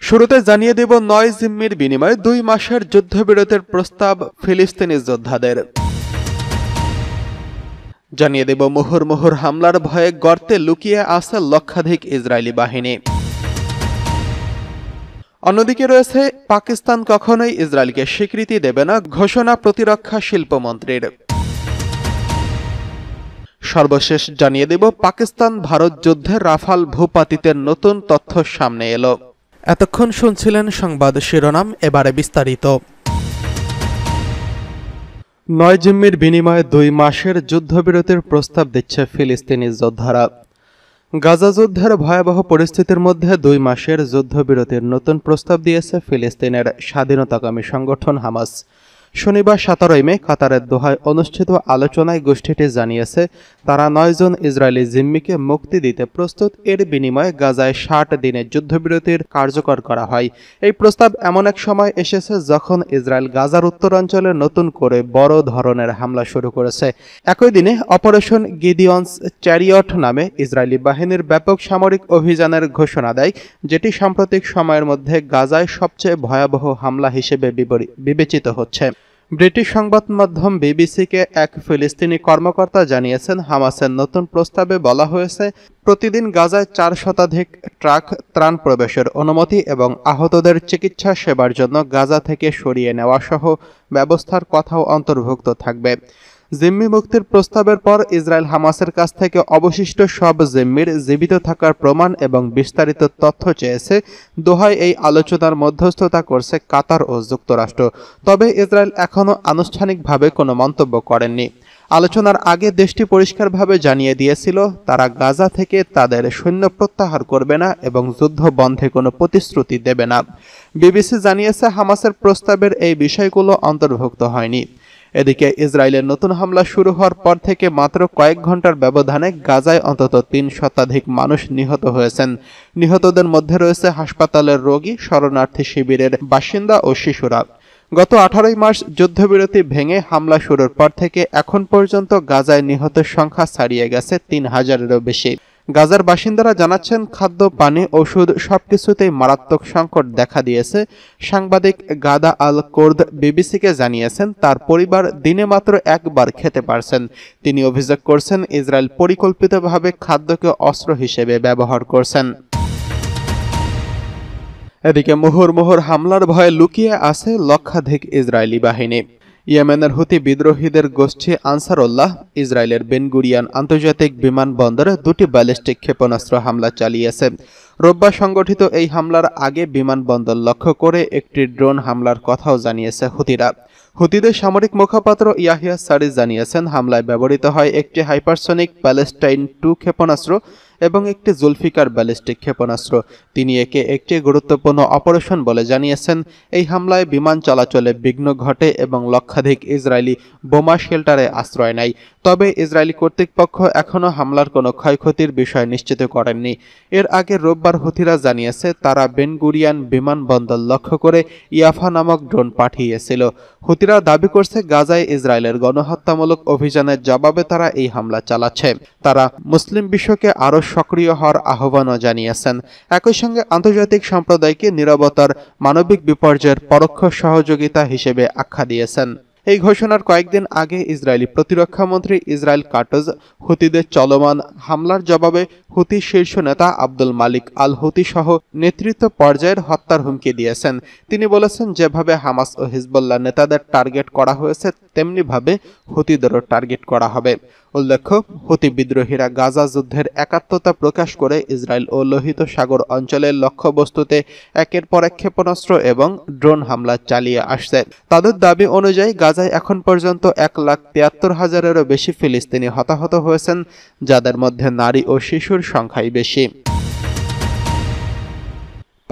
শুরুতে জানিয়ে দেব ৯ জিম্মির বিনিময়ে ২ মাসের যুদ্ধবিরতির প্রস্তাব ফিলিস্তিনি যোদ্ধাদের। জানিয়ে দেব মুহুর্মুহুর হামলার ভয়ে গর্তে লুকিয়ে আছে লক্ষাধিক ইসরায়েলি বাহিনী। অন্যদিকে রয়েছে পাকিস্তান কখনোই ইসরায়েলকে স্বীকৃতি দেবে না ঘোষণা প্রতিরক্ষা শিল্পমন্ত্রীর। সর্বশেষ জানিয়ে দেব পাকিস্তান ভারত যুদ্ধে রাফাল ভূপাতিতের নতুন তথ্য সামনে এলো। এতক্ষণ শুনছিলেন সংবাদ শিরোনাম, এবারে বিস্তারিত। ৯ জিম্মির বিনিময়ে ২ মাসের যুদ্ধবিরতির প্রস্তাব দিচ্ছে ফিলিস্তিনি যোদ্ধারা। গাজা যুদ্ধের ভয়াবহ পরিস্থিতির মধ্যে ২ মাসের যুদ্ধবিরতির নতুন প্রস্তাব দিয়েছে ফিলিস্তিনের স্বাধীনতাকামী সংগঠন হামাস। শনিবার ১৭ মে কাতারের দোহায় অনুষ্ঠিত আলোচনায় গোষ্ঠীটি জানিয়েছে তারা ৯ জন ইসরায়েলি জিম্মিকে মুক্তি দিতে প্রস্তুত। এর বিনিময়ে গাজায় ৬০ দিনের যুদ্ধবিরতির কার্যকর করা হয়। এই প্রস্তাব এমন এক সময় এসেছে যখন ইসরায়েল গাজার উত্তরাঞ্চলে নতুন করে বড় ধরনের হামলা শুরু করেছে। একই দিনে অপারেশন গিডিয়নস চ্যারিয়ট নামে ইসরায়েলি বাহিনীর ব্যাপক সামরিক অভিযানের ঘোষণা দেয়, যেটি সাম্প্রতিক সময়ের মধ্যে গাজায় সবচেয়ে ভয়াবহ হামলা হিসেবে বিবেচিত হচ্ছে। ব্রিটিশ সংবাদ মাধ্যম বিবিসিকে এক ফিলিস্তিনি কর্মকর্তা জানিয়েছেন, হামাসের নতুন প্রস্তাবে বলা হয়েছে প্রতিদিন গাজায় ৪ শতাধিক ট্রাক ত্রাণ প্রবেশের অনুমতি এবং আহতদের চিকিৎসা সেবার জন্য গাজা থেকে সরিয়ে নেওয়া সহ ব্যবস্থার কথাও অন্তর্ভুক্ত থাকবে। জিম্মি মুক্তির প্রস্তাবের পর ইসরায়েল হামাসের কাছ থেকে অবশিষ্ট সব জিম্মির জীবিত থাকার প্রমাণ এবং বিস্তারিত তথ্য চেয়েছে। দোহায় এই আলোচনার মধ্যস্থতা করছে কাতার ও যুক্তরাষ্ট্র। তবে ইসরায়েল এখনও আনুষ্ঠানিকভাবে কোনো মন্তব্য করেননি। আলোচনার আগে দেশটি পরিষ্কারভাবে জানিয়ে দিয়েছিল তারা গাজা থেকে তাদের সৈন্য প্রত্যাহার করবে না এবং যুদ্ধ বন্ধে কোনো প্রতিশ্রুতি দেবে না। বিবিসি জানিয়েছে হামাসের প্রস্তাবের এই বিষয়গুলো অন্তর্ভুক্ত হয়নি। এদিকে ইসরায়েলের নতুন হামলা শুরু হওয়ার পর থেকে মাত্র কয়েক ঘন্টার ব্যবধানে গাজায় অন্তত ৩ শতাধিক মানুষ নিহত হয়েছেন। নিহতদের মধ্যে রয়েছে হাসপাতালের রোগী, শরণার্থী শিবিরের বাসিন্দা ও শিশুরা। গত ১৮ মার্চ যুদ্ধবিরতি ভেঙে হামলা শুরুর পর থেকে এখন পর্যন্ত গাজায় নিহতের সংখ্যা ছাড়িয়ে গেছে ৩,০০০-এরও বেশি। গাজার বাসিন্দারা জানাচ্ছেন খাদ্য, পানি, ওষুধ সবকিছুতেই মারাত্মক সংকট দেখা দিয়েছে। সাংবাদিক গাদা আল কোর্দ বিবিসিকে জানিয়েছেন তার পরিবার দিনে মাত্র একবার খেতে পারছেন। তিনি অভিযোগ করছেন ইসরায়েল পরিকল্পিতভাবে খাদ্যকে অস্ত্র হিসেবে ব্যবহার করছেন। এদিকে মুহুর্মুহুর হামলার ভয়ে লুকিয়ে আছে লক্ষাধিক ইসরায়েলি বাহিনী। ইয়েমেনের হুতি বিদ্রোহীদের গোষ্ঠী আনসারুল্লাহ ইসরায়েলের বেন গুরিয়ন আন্তর্জাতিক বিমানবন্দরে ২টি ব্যালিস্টিক ক্ষেপণাস্ত্র হামলা চালিয়েছে। রোববার সংগঠিত এই হামলার আগে বিমানবন্দর লক্ষ্য করে একটি ড্রোন হামলার কথাও জানিয়েছে হুতিরা। হুতিদের সামরিক মুখপাত্র ইয়াহিয়া সারি জানিয়েছেন হামলায় ব্যবহৃত হয় একটি হাইপারসনিক প্যালেস্টাইন 2 ক্ষেপণাস্ত্র এবং একটি জুলফিকার ব্যালিস্টিক ক্ষেপণাস্ত্র। তিনি একে একটি গুরুত্বপূর্ণ অপারেশন বলে জানিয়েছেন। এই হামলায় বিমান চলাচলে বিঘ্ন ঘটে এবং লক্ষাধিক ইসরায়েলি বোমা শেল্টারে আশ্রয় নেয়। তবে ইসরায়েলি কর্তৃপক্ষ এখনও হামলার কোনো ক্ষয়ক্ষতির বিষয় নিশ্চিত করেননি। এর আগে রোববার হুতিরা জানিয়েছে তারা বেন গুরিয়ন বিমানবন্দর লক্ষ্য করে ইয়াফা নামক ড্রোন পাঠিয়েছিল। হুতিরা দাবি করছে গাজায় ইসরায়েলের গণহত্যামূলক অভিযানের জবাবে তারা এই হামলা চালাচ্ছে। তারা মুসলিম বিশ্বকে আরও সক্রিয় হওয়ার আহ্বানও জানিয়েছেন। একই সঙ্গে আন্তর্জাতিক সম্প্রদায়কে নীরবতার মানবিক বিপর্যয়ের পরোক্ষ সহযোগিতা হিসেবে আখ্যা দিয়েছেন। এই ঘোষণার কয়েকদিন আগে ইসরায়েলি প্রতিরক্ষামন্ত্রী ইসরায়েল কাটজ হুতিদের চলমান হামলার জবাবে হুতি শীর্ষ নেতা আব্দুল মালিক আল হুতি সহ নেতৃত্ব পর্যায়ের হত্যার হুমকি দিয়েছেন। তিনি বলেছেন যেভাবে হামাস ও হিজবুল্লাহ নেতাদের টার্গেট করা হয়েছে তেমনিভাবে হুতিদেরও টার্গেট করা হবে। উল্লেখ্য, হুতি বিদ্রোহীরা গাজা যুদ্ধের একাত্মতা প্রকাশ করে ইসরায়েল ও লোহিত সাগর অঞ্চলের লক্ষ্যবস্তুতে একের পর এক ক্ষেপণাস্ত্র এবং ড্রোন হামলা চালিয়ে আসছে। তাদের দাবি অনুযায়ী গাজায় এখন পর্যন্ত ১,৭৩,০০০-এরও বেশি ফিলিস্তিনি হতাহত হয়েছেন, যাদের মধ্যে নারী ও শিশুর সংখ্যাই বেশি।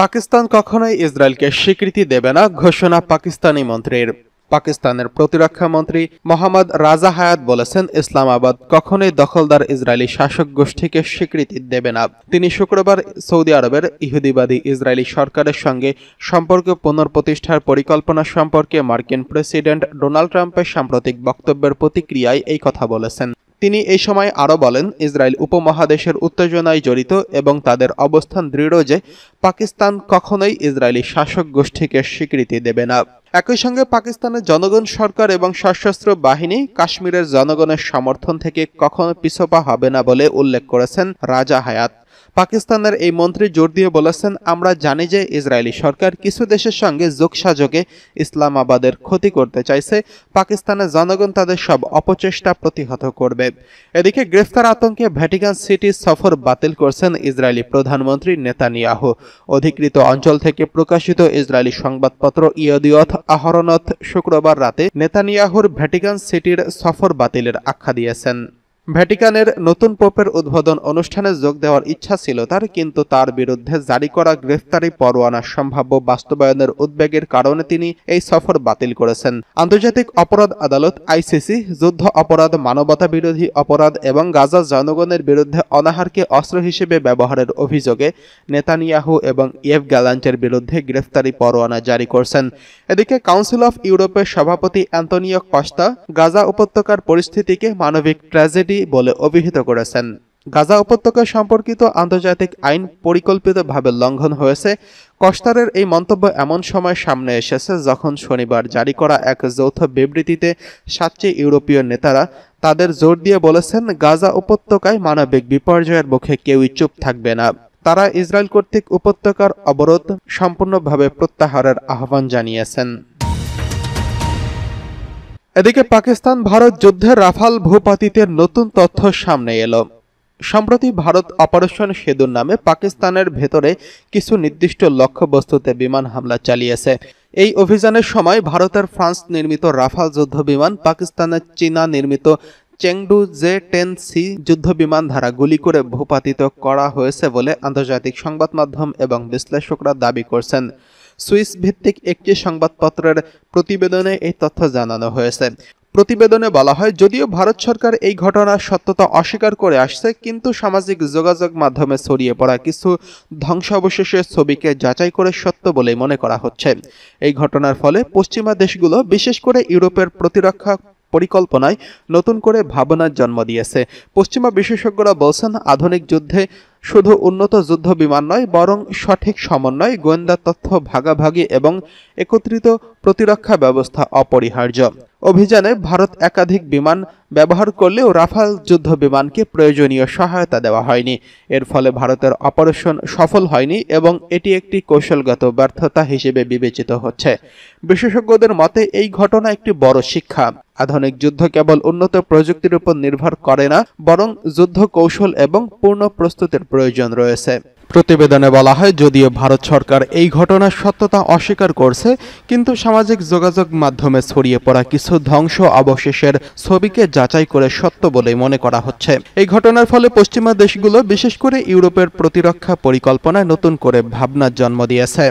পাকিস্তান কখনোই ইসরায়েলকে স্বীকৃতি দেবে না ঘোষণা পাকিস্তানি মন্ত্রীর। পাকিস্তানের প্রতিরক্ষা মন্ত্রী মোহাম্মদ রাজা হায়াত বলেছেন, ইসলামাবাদ কখনোই দখলদার ইসরায়েলি শাসক গোষ্ঠীকে স্বীকৃতি দেবে না। তিনি শুক্রবার সৌদি আরবের ইহুদিবাদী ইসরায়েলি সরকারের সঙ্গে সম্পর্ক পুনঃপ্রতিষ্ঠার পরিকল্পনা সম্পর্কে মার্কিন প্রেসিডেন্ট ডোনাল্ড ট্রাম্পের সাম্প্রতিক বক্তব্যের প্রতিক্রিয়ায় এই কথা বলেছেন। তিনি এই সময় আরও বলেন, ইসরায়েল উপমহাদেশের উত্তেজনায় জড়িত এবং তাদের অবস্থান দৃঢ় যে পাকিস্তান কখনোই ইসরায়েলি শাসক গোষ্ঠীকে স্বীকৃতি দেবে না। একই সঙ্গে পাকিস্তানের জনগণ, সরকার এবং সশস্ত্র বাহিনী কাশ্মীরের জনগণের সমর্থন থেকে কখনো পিছপা হবে না বলে উল্লেখ করেছেন রাজা হায়াত। পাকিস্তানের এই মন্ত্রী জোর দিয়ে বলেছেন, আমরা জানি যে ইসরায়েলি সরকার কিছু দেশের সঙ্গে যোগসাযোগে ইসলামাবাদের ক্ষতি করতে চাইছে। পাকিস্তানের জনগণ তাদের সব অপচেষ্টা প্রতিহত করবে। এদিকে গ্রেফতার আতঙ্কে ভ্যাটিকান সিটি সফর বাতিল করছেন ইসরায়েলি প্রধানমন্ত্রী নেতানিয়াহু। অধিকৃত অঞ্চল থেকে প্রকাশিত ইসরায়েলি সংবাদপত্র ইয়দিয়থ আহরনত শুক্রবার রাতে নেতানিয়াহুর ভ্যাটিকান সিটির সফর বাতিলের আখ্যা দিয়েছেন। ভ্যাটিকানের নতুন পোপের উদ্বোধন অনুষ্ঠানে যোগ দেওয়ার ইচ্ছা ছিল তার, কিন্তু তার বিরুদ্ধে জারি করা গ্রেফতারি পরোয়ানার সম্ভাব্য বাস্তবায়নের উদ্বেগের কারণে তিনি এই সফর বাতিল করেছেন। আন্তর্জাতিক অপরাধ আদালত আইসিসি যুদ্ধ অপরাধ, মানবতা বিরোধী অপরাধ এবং গাজা জনগণের বিরুদ্ধে অনাহারকে অস্ত্র হিসেবে ব্যবহারের অভিযোগে নেতানিয়াহু এবং ইয়েভ গ্যালান্টের বিরুদ্ধে গ্রেফতারি পরোয়ানা জারি করছেন। এদিকে কাউন্সিল অফ ইউরোপের সভাপতি অ্যান্তোনিও কস্তা গাজা উপত্যকার পরিস্থিতিকে মানবিক ট্র্যাজেডি বলে অভিহিত করেছেন। গাজা উপত্যকা সম্পর্কিত আন্তর্জাতিক আইন পরিকল্পিতভাবে লঙ্ঘন হয়েছে। কস্তারের এই মন্তব্য এমন সময় সামনে এসেছে যখন শনিবার জারি করা এক যৌথ বিবৃতিতে 7টি ইউরোপীয় নেতারা তাদের জোর দিয়ে বলেছেন, গাজা উপত্যকায় মানবিক বিপর্যয়ের মুখে কেউই চুপ থাকবে না। তারা ইসরায়েল কর্তৃক উপত্যকার অবরোধ সম্পূর্ণভাবে প্রত্যাহারের আহ্বান জানিয়েছেন। এদিকে পাকিস্তান ভারত যুদ্ধের রাফাল ভূপাতিতের নতুন তথ্য সামনে এলো। সম্প্রতি ভারত অপারেশন সেতুর নামে পাকিস্তানের ভেতরে কিছু নির্দিষ্ট লক্ষ্যবস্তুতে বিমান হামলা চালিয়েছে। এই অভিযানের সময় ভারতের ফ্রান্স নির্মিত রাফাল যুদ্ধ বিমান পাকিস্তানের চীনা নির্মিত চেংডু জে-10C যুদ্ধ বিমান দ্বারা গুলি করে ভূপাতিত করা হয়েছে বলে আন্তর্জাতিক সংবাদ মাধ্যম এবং বিশ্লেষকরা দাবি করছেন। সুইস ভিত্তিক একটি সংবাদপত্রের প্রতিবেদনে এই তথ্য জানানো হয়েছে। প্রতিবেদনে বলা হয়, যদিও ভারত সরকার এই ঘটনার সত্যতা অস্বীকার করে আসছে, কিন্তু সামাজিক যোগাযোগ মাধ্যমে ছড়িয়ে পড়া কিছু ধ্বংসাবশেষের ছবিকে যাচাই করে সত্য বলেই মনে করা হচ্ছে। এই ঘটনার ফলে পশ্চিমা দেশগুলো, বিশেষ করে ইউরোপের প্রতিরক্ষা পরিকল্পনায় নতুন করে ভাবনার জন্ম দিয়েছে। পশ্চিমা বিশেষজ্ঞরা বলছেন, আধুনিক যুদ্ধে শুধু উন্নত যুদ্ধ বিমান নয়, বরং সঠিক সমন্বয়, গোয়েন্দা তথ্য ভাগাভাগি এবং একত্রিত প্রতিরক্ষা ব্যবস্থা অপরিহার্য। অভিযানে ভারত একাধিক বিমান ব্যবহার করলেও রাফাল যুদ্ধ বিমানকে প্রয়োজনীয় সহায়তা দেওয়া হয়নি। এর ফলে ভারতের অপারেশন সফল হয়নি এবং এটি একটি কৌশলগত ব্যর্থতা হিসেবে বিবেচিত হচ্ছে। বিশেষজ্ঞদের মতে এই ঘটনা একটি বড় শিক্ষা। আধুনিক যুদ্ধ কেবল উন্নত প্রযুক্তির উপর নির্ভর করে না, বরং যুদ্ধ কৌশল এবং পূর্ণ প্রস্তুতির প্রয়োজন রয়েছে। প্রতিবেদনে বলা হয়, যদিও ভারত সরকার এই ঘটনার সত্যতা অস্বীকার করছে, কিন্তু সামাজিক যোগাযোগ মাধ্যমে ছড়িয়ে পড়া কিছু ধ্বংস অবশেষের ছবিকে যাচাই করে সত্য বলেই মনে করা হচ্ছে। এই ঘটনার ফলে পশ্চিমা দেশগুলো, বিশেষ করে ইউরোপের প্রতিরক্ষা পরিকল্পনায় নতুন করে ভাবনার জন্ম দিয়েছে।